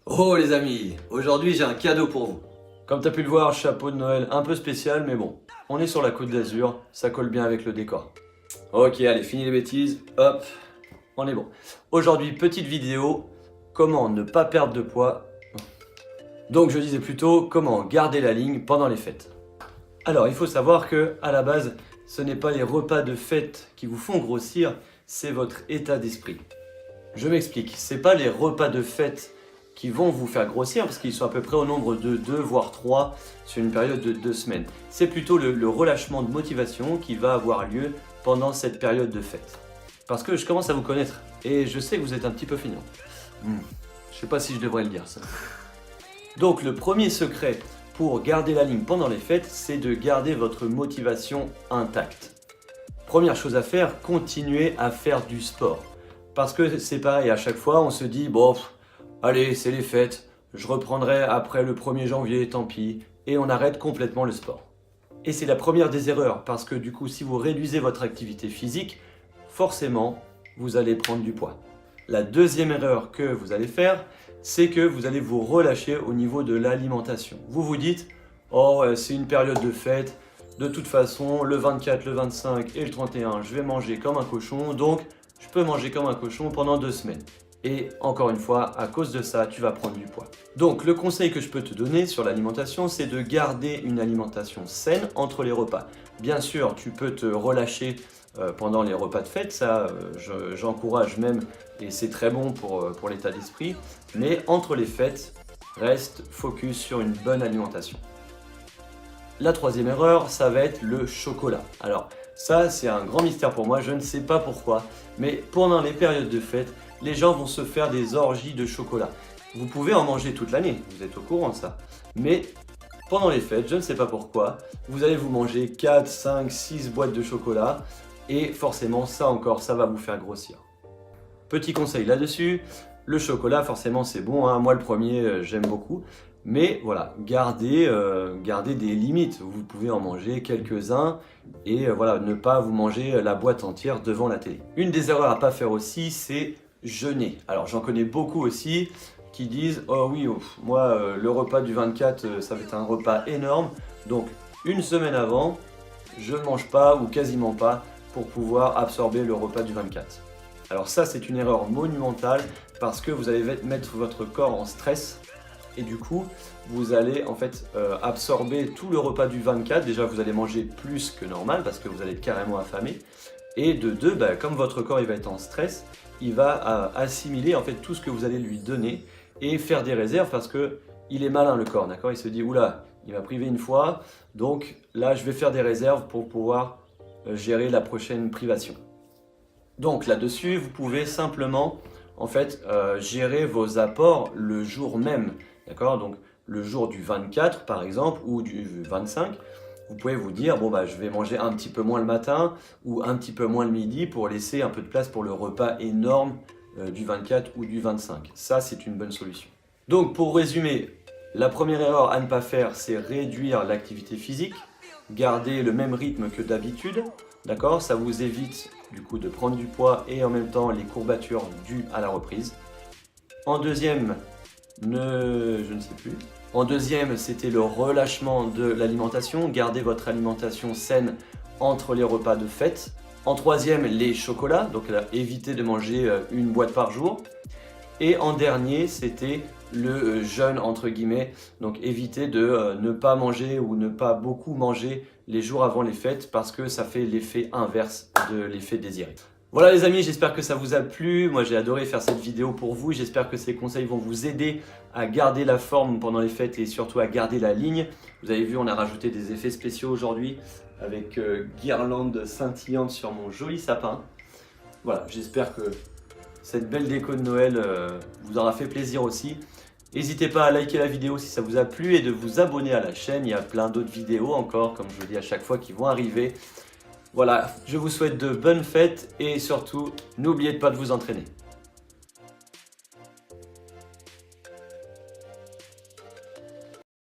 Oh les amis, aujourd'hui j'ai un cadeau pour vous. Comme tu as pu le voir, chapeau de Noël un peu spécial, mais bon, on est sur la Côte d'Azur, ça colle bien avec le décor. Ok, allez, fini les bêtises, hop, on est bon. Aujourd'hui, petite vidéo, comment ne pas perdre de poids. Donc je disais plutôt, comment garder la ligne pendant les fêtes. Alors, il faut savoir que à la base, ce n'est pas les repas de fête qui vous font grossir, c'est votre état d'esprit. Je m'explique, c'est pas les repas de fête qui vont vous faire grossir parce qu'ils sont à peu près au nombre de 2 voire 3 sur une période de 2 semaines. C'est plutôt le relâchement de motivation qui va avoir lieu pendant cette période de fête. Parce que je commence à vous connaître et je sais que vous êtes un petit peu feignant. Je sais pas si je devrais le dire ça. Donc le premier secret pour garder la ligne pendant les fêtes, c'est de garder votre motivation intacte. Première chose à faire, continuez à faire du sport. Parce que c'est pareil, à chaque fois on se dit bon, allez c'est les fêtes, je reprendrai après le 1er janvier, tant pis, et on arrête complètement le sport. Et c'est la première des erreurs, parce que du coup si vous réduisez votre activité physique, forcément vous allez prendre du poids. La deuxième erreur que vous allez faire, c'est que vous allez vous relâcher au niveau de l'alimentation. Vous vous dites, oh c'est une période de fête, de toute façon le 24, le 25 et le 31 je vais manger comme un cochon, donc je peux manger comme un cochon pendant 2 semaines. Et encore une fois, à cause de ça, tu vas prendre du poids. Donc le conseil que je peux te donner sur l'alimentation, c'est de garder une alimentation saine entre les repas. Bien sûr, tu peux te relâcher pendant les repas de fête, ça j'encourage même et c'est très bon pour l'état d'esprit. Mais entre les fêtes, reste focus sur une bonne alimentation. La troisième erreur, ça va être le chocolat. Alors ça, c'est un grand mystère pour moi, je ne sais pas pourquoi, mais pendant les périodes de fête, les gens vont se faire des orgies de chocolat. Vous pouvez en manger toute l'année, vous êtes au courant de ça. Mais pendant les fêtes, je ne sais pas pourquoi, vous allez vous manger 4, 5, 6 boîtes de chocolat et forcément ça encore, ça va vous faire grossir. Petit conseil là-dessus, le chocolat forcément c'est bon, hein. Moi le premier j'aime beaucoup. Mais voilà, gardez des limites. Vous pouvez en manger quelques-uns et voilà, ne pas vous manger la boîte entière devant la télé. Une des erreurs à ne pas faire aussi, c'est jeûner. Alors j'en connais beaucoup aussi qui disent « Oh oui, moi le repas du 24, ça va être un repas énorme. Donc une semaine avant, je ne mange pas ou quasiment pas pour pouvoir absorber le repas du 24. » Alors ça, c'est une erreur monumentale parce que vous allez mettre votre corps en stress. Et du coup, vous allez en fait absorber tout le repas du 24. Déjà, vous allez manger plus que normal parce que vous allez être carrément affamé. Et de deux, comme votre corps il va être en stress, il va assimiler en fait tout ce que vous allez lui donner et faire des réserves parce que il est malin le corps, d'accord? Il se dit oula, il m'a privé une fois, donc là je vais faire des réserves pour pouvoir gérer la prochaine privation. Donc là-dessus, vous pouvez simplement en fait gérer vos apports le jour même. D'accord? Donc le jour du 24 par exemple ou du 25, vous pouvez vous dire bon je vais manger un petit peu moins le matin ou un petit peu moins le midi pour laisser un peu de place pour le repas énorme du 24 ou du 25. Ça c'est une bonne solution. Donc pour résumer, la première erreur à ne pas faire, c'est réduire l'activité physique, garder le même rythme que d'habitude, d'accord? Ça vous évite du coup de prendre du poids et en même temps les courbatures dues à la reprise. En deuxième, je ne sais plus. En deuxième, c'était le relâchement de l'alimentation. Gardez votre alimentation saine entre les repas de fête. En troisième, les chocolats. Donc évitez de manger une boîte par jour. Et en dernier, c'était le jeûne entre guillemets. Donc évitez de ne pas manger ou ne pas beaucoup manger les jours avant les fêtes parce que ça fait l'effet inverse de l'effet désiré. Voilà les amis, j'espère que ça vous a plu. Moi j'ai adoré faire cette vidéo pour vous. J'espère que ces conseils vont vous aider à garder la forme pendant les fêtes et surtout à garder la ligne. Vous avez vu, on a rajouté des effets spéciaux aujourd'hui avec guirlande scintillante sur mon joli sapin. Voilà, j'espère que cette belle déco de Noël vous aura fait plaisir aussi. N'hésitez pas à liker la vidéo si ça vous a plu et de vous abonner à la chaîne. Il y a plein d'autres vidéos encore, comme je vous dis à chaque fois, qui vont arriver. Voilà, je vous souhaite de bonnes fêtes et surtout, n'oubliez pas de vous entraîner.